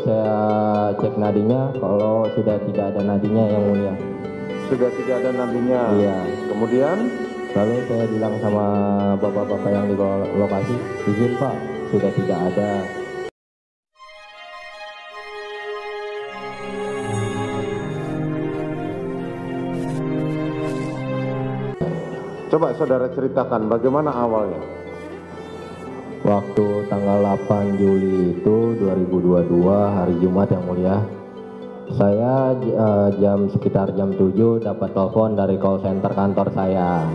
saya cek nadinya, kalau sudah tidak ada nadinya yang mulia. Sudah tidak ada nadinya. Iya. Kemudian Lalu saya bilang sama bapak-bapak yang di lokasi, izin Pak, sudah tidak ada. coba saudara ceritakan bagaimana awalnya. Waktu tanggal 8 Juli itu 2022 hari Jumat yang mulia, saya sekitar jam 7 dapat telepon dari call center kantor saya.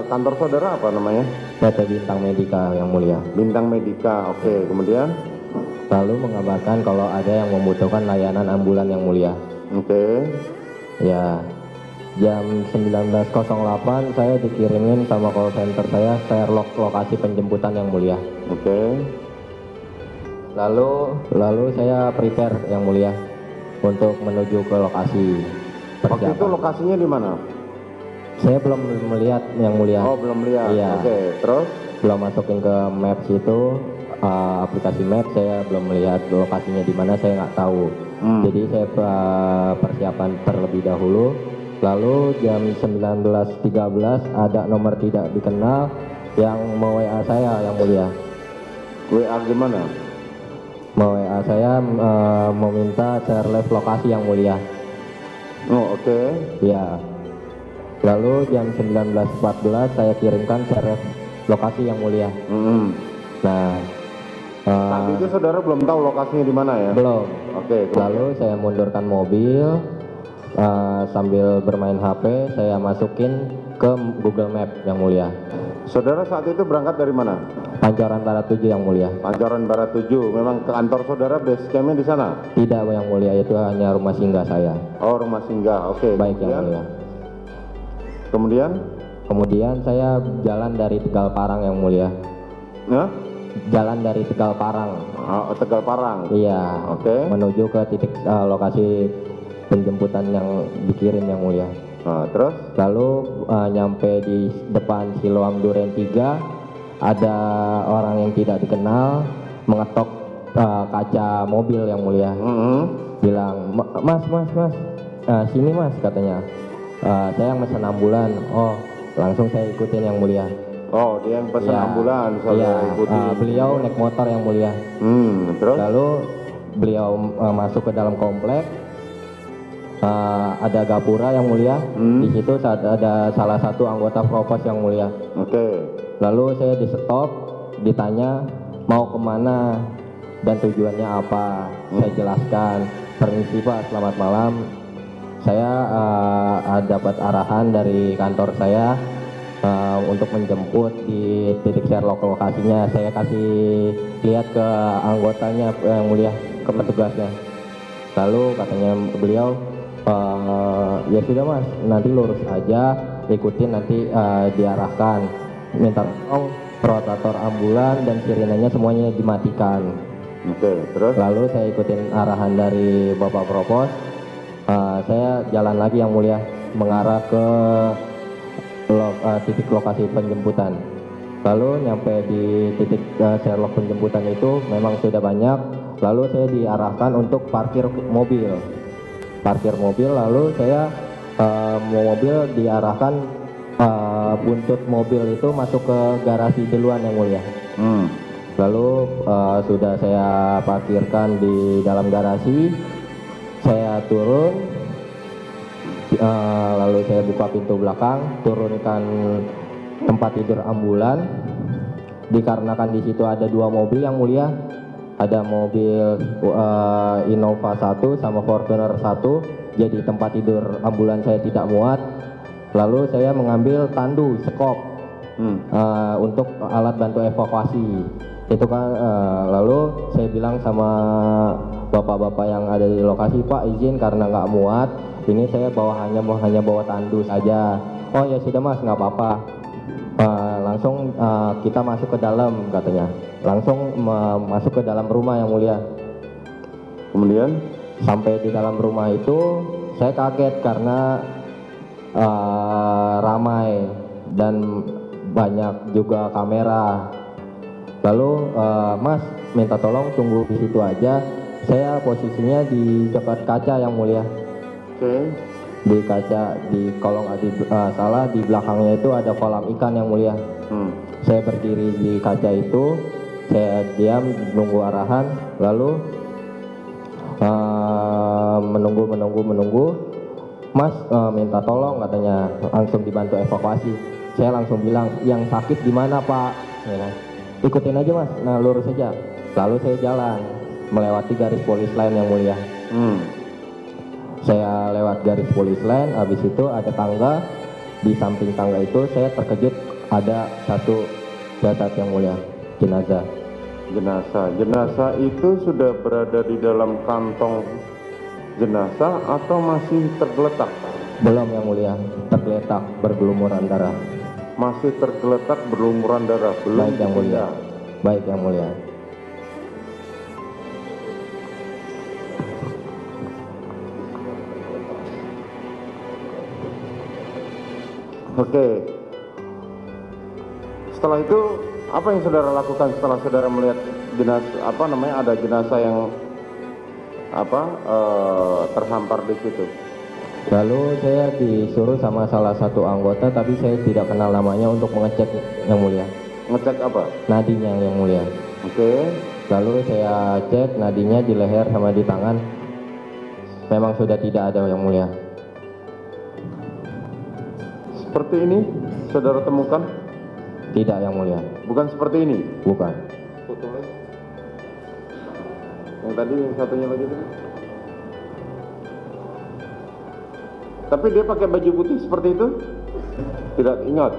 Kantor saudara apa namanya? PT Bintang Medika yang mulia. Bintang Medika, oke. Kemudian? Lalu mengabarkan kalau ada yang membutuhkan layanan ambulan yang mulia. Oke. Ya, jam 19.08 saya dikirimin sama call center saya Sherlock lokasi penjemputan yang mulia. Oke. Lalu saya prepare yang mulia untuk menuju ke lokasi. Waktu itu lokasinya di mana? Saya belum melihat yang mulia. Oh, belum lihat. Iya. Oke, terus? Belum masukin ke maps itu, aplikasi maps, saya belum melihat lokasinya di mana, saya nggak tahu. Jadi saya persiapan terlebih dahulu. Lalu jam 19.13 ada nomor tidak dikenal yang mau WA saya yang mulia. WA gimana? Mau WA saya meminta share live lokasi yang mulia. Oh, oke. Ya. Lalu jam 19.14 saya kirimkan share lokasi yang mulia. Nah, saat itu saudara belum tahu lokasinya di mana ya? belum. Oke. Lalu saya mundurkan mobil, sambil bermain HP, saya masukin ke Google Map yang mulia. Saudara saat itu berangkat dari mana? Pancoran Barat 7 yang mulia. Pancoran Barat 7. Memang ke kantor saudara base campnya di sana? Tidak yang mulia, itu hanya rumah singgah saya. Oh, rumah singgah. Oke. Baik yang mulia. Kemudian saya jalan dari Tegal Parang yang mulia. Nah? Jalan dari Tegal Parang. Oh, Tegal Parang. Iya. Oke. Menuju ke titik lokasi penjemputan yang dikirim yang mulia. Nah, terus? Lalu nyampe di depan Siloam Duren 3, ada orang yang tidak dikenal mengetok kaca mobil yang mulia. Bilang, mas, sini mas, katanya. Saya yang pesan ambulan. Oh, langsung saya ikutin yang mulia. Oh, dia yang pesan Ya, ambulan, iya. ikutin. Beliau naik motor yang mulia. Terus? Lalu beliau masuk ke dalam komplek. Ada gapura yang mulia. Di situ ada salah satu anggota propos yang mulia. Oke. Lalu saya di stop, ditanya mau kemana dan tujuannya apa. Saya jelaskan, permisi Pak, selamat malam. Saya dapat arahan dari kantor saya untuk menjemput di titik Sherlock lokasinya. Saya kasih lihat ke anggotanya yang mulia, ke petugasnya. Lalu katanya beliau, ya sudah mas, nanti lurus aja, ikutin nanti diarahkan. Minta tolong rotator ambulan dan sirenenya semuanya dimatikan. Oke, terus? Lalu saya ikutin arahan dari Bapak Propos. Saya jalan lagi yang mulia mengarah ke titik lokasi penjemputan. Lalu nyampe di titik Sherlock penjemputan itu memang sudah banyak. Lalu saya diarahkan untuk parkir mobil. Lalu saya mobil diarahkan, buntut mobil itu masuk ke garasi duluan yang mulia. Lalu sudah saya parkirkan di dalam garasi. Saya turun, lalu saya buka pintu belakang, turunkan tempat tidur ambulan. Dikarenakan di situ ada dua mobil yang mulia, ada mobil Innova 1 sama Fortuner 1, jadi tempat tidur ambulan saya tidak muat. Lalu saya mengambil tandu sekop untuk alat bantu evakuasi. Itu kan, lalu saya bilang sama bapak-bapak yang ada di lokasi, Pak izin karena nggak muat, ini saya hanya bawa tandu saja. Oh ya sudah mas, nggak apa-apa. Langsung kita masuk ke dalam, katanya. Langsung masuk ke dalam rumah yang mulia. Kemudian? Sampai di dalam rumah itu saya kaget karena ramai dan banyak juga kamera. Lalu Mas minta tolong tunggu di situ aja. Saya posisinya di dekat kaca yang mulia. Oke. Di kaca, di kolong salah di belakangnya itu ada kolam ikan yang mulia. Saya berdiri di kaca itu, saya diam menunggu arahan, lalu menunggu. Mas minta tolong katanya, langsung dibantu evakuasi. Saya langsung bilang, yang sakit di mana Pak? Ya kan? Ikutin aja Mas, nah lurus aja. Lalu saya jalan melewati garis polis lain yang mulia. Saya lewat garis polis lain, habis itu ada tangga. Di samping tangga itu saya terkejut ada satu jasad yang mulia, jenazah. Jenazah itu sudah berada di dalam kantong jenazah atau masih tergeletak? Belum yang mulia, tergeletak bergelumuran darah. Masih tergeletak berlumuran darah, belum. Baik yang mulia. Baik yang mulia. Oke. Setelah itu apa yang saudara lakukan setelah saudara melihat jenazah, ada jenazah yang terhampar di situ? Lalu saya disuruh sama salah satu anggota, tapi saya tidak kenal namanya, untuk mengecek yang mulia. Ngecek apa? Nadinya yang mulia. Oke. Lalu saya cek nadinya di leher sama di tangan, memang sudah tidak ada yang mulia. Seperti ini saudara temukan? Tidak yang mulia. Bukan seperti ini? Bukan. Yang tadi, yang satunya lagi tadi? Tapi dia pakai baju putih seperti itu? Tidak ingat?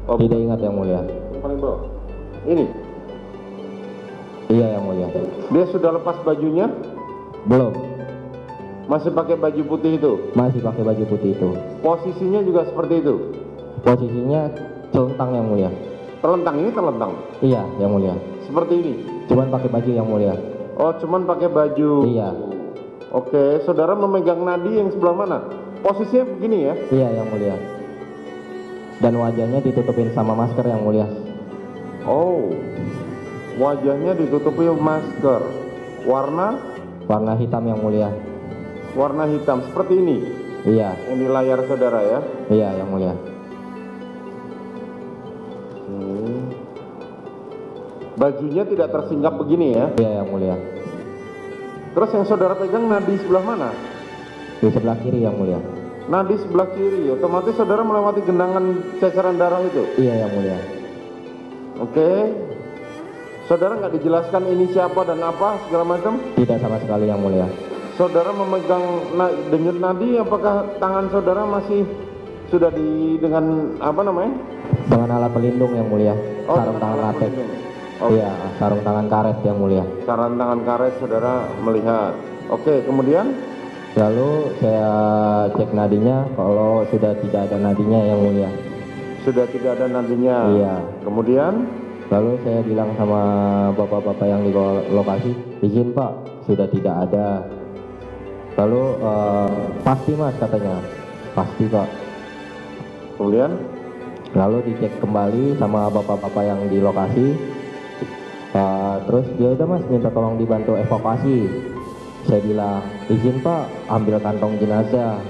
Tidak ingat yang mulia. Yang paling bawah? Ini? Iya yang mulia. Dia sudah lepas bajunya? Belum. Masih pakai baju putih itu? Masih pakai baju putih itu. Posisinya juga seperti itu? Posisinya celentang yang mulia. Telentang, ini telentang? Iya yang mulia. Seperti ini? Cuman pakai baju yang mulia. Oh, cuman pakai baju? Iya. Oke, saudara memegang nadi yang sebelah mana? Posisinya begini ya? Iya yang mulia. Dan wajahnya ditutupin sama masker yang mulia. Oh, wajahnya ditutupi masker. Warna? Warna hitam yang mulia. Warna hitam, seperti ini? Iya. Yang di layar saudara ya? Iya yang mulia. Bajunya tidak tersinggap begini ya? Iya yang mulia. Terus yang saudara pegang nadi sebelah mana? Di sebelah kiri yang mulia. Nadi sebelah kiri, otomatis saudara melewati genangan ceceran darah itu? Iya yang mulia. Oke. Saudara nggak dijelaskan ini siapa dan apa segala macam? Tidak sama sekali yang mulia. Saudara memegang denyut nadi, apakah tangan saudara masih sudah dengan apa namanya? Dengan alat pelindung yang mulia. Oh, Sarung tangan latex. Oh. Iya, sarung tangan karet yang mulia. Sarung tangan karet saudara melihat. Oke, kemudian? Lalu saya cek nadinya, kalau sudah tidak ada nadinya yang mulia. Sudah tidak ada nadinya? Iya. Kemudian? Lalu saya bilang sama bapak-bapak yang di lokasi, izin Pak, sudah tidak ada. Lalu pasti Mas katanya, pasti Pak. Kemudian? Lalu dicek kembali sama bapak-bapak yang di lokasi. Terus dia udah Mas minta tolong dibantu evakuasi. Saya bilang, izin Pak, ambil kantong jenazah.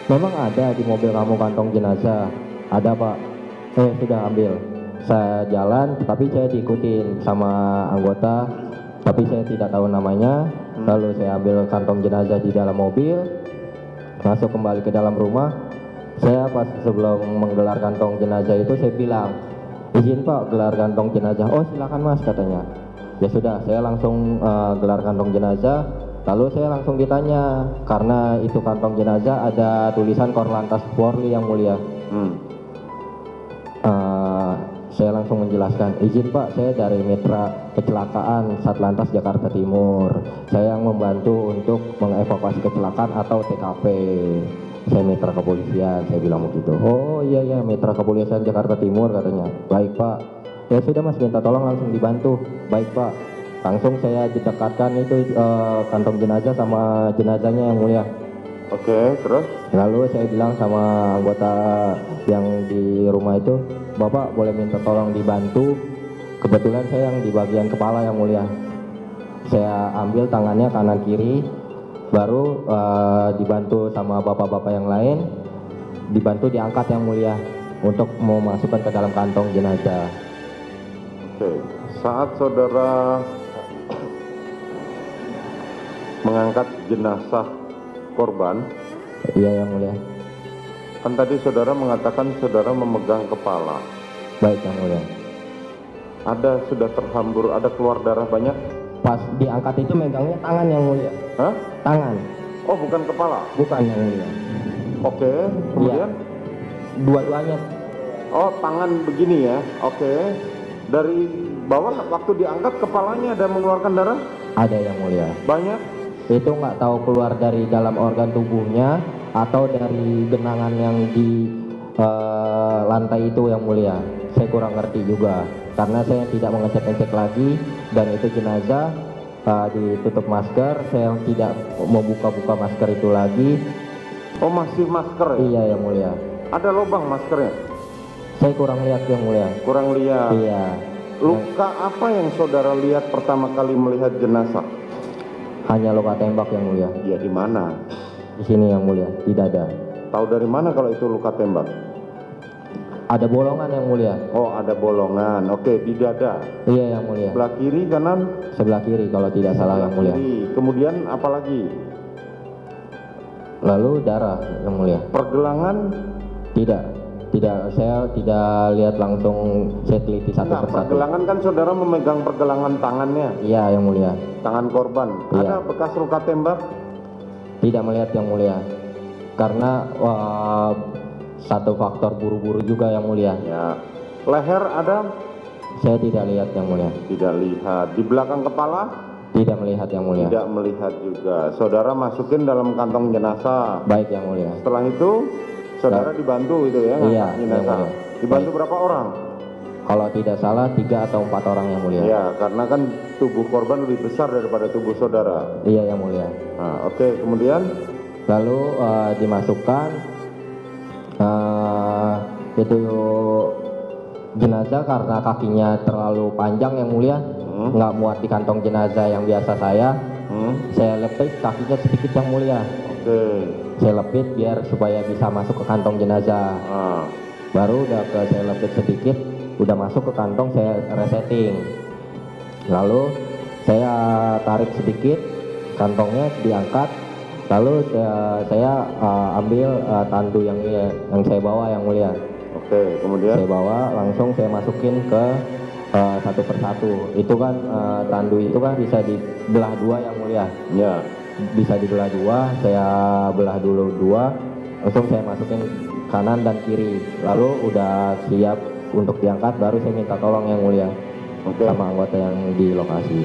Memang ada di mobil kamu kantong jenazah? Ada Pak. Sudah ambil. Saya jalan, tapi saya diikutin sama anggota, tapi saya tidak tahu namanya. Lalu saya ambil kantong jenazah di dalam mobil, masuk kembali ke dalam rumah. Saya pas sebelum menggelar kantong jenazah itu saya bilang, izin Pak gelar kantong jenazah. Oh silakan Mas katanya. Ya sudah, saya langsung gelar kantong jenazah. Lalu saya langsung ditanya, karena itu kantong jenazah ada tulisan Korlantas Polri yang mulia. Saya langsung menjelaskan, izin Pak, saya dari Mitra Kecelakaan Satlantas Jakarta Timur. Saya yang membantu untuk mengevakuasi kecelakaan atau TKP. Saya mitra kepolisian, saya bilang begitu. Oh iya mitra kepolisian Jakarta Timur katanya. Baik Pak. Ya sudah Mas, minta tolong langsung dibantu. Baik Pak. Langsung saya dekatkan itu kantong jenazah sama jenazahnya yang mulia. Oke, terus? Lalu saya bilang sama anggota yang di rumah itu, Bapak boleh minta tolong dibantu Kebetulan saya yang di bagian kepala yang mulia. Saya ambil tangannya kanan kiri, baru dibantu sama bapak-bapak yang lain, dibantu diangkat yang mulia untuk memasukkan ke dalam kantong jenazah. Oke, saat saudara mengangkat jenazah korban, Iya yang mulia. kan tadi saudara mengatakan saudara memegang kepala. Baik yang mulia. Ada sudah terhambur, ada keluar darah banyak? Pas diangkat itu megangnya tangan yang mulia. Hah? Tangan, Oh, bukan kepala. bukan yang mulia. Oke, kemudian? Dua-duanya. Oh, tangan begini ya. Oke. Dari bawah waktu diangkat kepalanya ada mengeluarkan darah? Ada yang mulia. Banyak? Itu nggak tahu keluar dari dalam organ tubuhnya atau dari genangan yang di lantai itu yang mulia. Saya kurang ngerti juga karena saya tidak mengecek-ngecek lagi, dan itu jenazah ditutup masker. Saya tidak membuka-buka masker itu lagi. Oh, masih masker ya? Iya yang mulia. Ada lubang maskernya? Saya kurang lihat yang mulia. Kurang lihat. Iya. Luka apa yang saudara lihat pertama kali melihat jenazah? Hanya luka tembak yang mulia. Ya, di mana? Di sini yang mulia, di dada. Tahu dari mana kalau itu luka tembak? Ada bolongan yang mulia. Oh, ada bolongan. Oke, di dada. Iya yang mulia. Sebelah kiri, kanan? Sebelah kiri kalau tidak salah yang mulia. Kiri. Kemudian apa lagi? Lalu darah yang mulia. Pergelangan? Tidak, saya tidak lihat langsung, saya teliti satu Enggak, persatu. pergelangan kan saudara memegang pergelangan tangannya, Iya yang mulia. tangan korban. Iya. Ada bekas luka tembak? Tidak melihat yang mulia. Karena satu faktor buru-buru juga yang mulia. Ya. Leher ada? Saya tidak lihat yang mulia. Tidak lihat. Di belakang kepala? Tidak melihat yang mulia. Tidak melihat juga. Saudara masukin dalam kantong jenazah. Baik yang mulia. Setelah itu saudara dibantu itu ya, Iya, ngangkat jenazah. yang mulia. Dibantu Baik. berapa orang? Kalau tidak salah 3 atau 4 orang yang mulia. Ya, karena kan tubuh korban lebih besar daripada tubuh saudara. Iya yang mulia. Nah, oke, kemudian Lalu dimasukkan itu jenazah karena kakinya terlalu panjang yang mulia, nggak muat di kantong jenazah yang biasa saya lepit kakinya sedikit yang mulia. oke. Saya lepit biar supaya bisa masuk ke kantong jenazah. Nah, Baru saya lepit sedikit, udah masuk ke kantong, saya resetting. Lalu saya tarik sedikit, kantongnya diangkat. Lalu saya ambil tandu yang saya bawa yang mulia. oke, kemudian Saya bawa langsung saya masukin ke satu persatu. Itu kan tandu itu kan bisa dibelah dua yang mulia. ya. Bisa dibelah dua, saya belah dulu dua, langsung saya masukin kanan dan kiri. Lalu udah siap untuk diangkat, baru saya minta tolong yang mulia Oke. sama anggota yang di lokasi.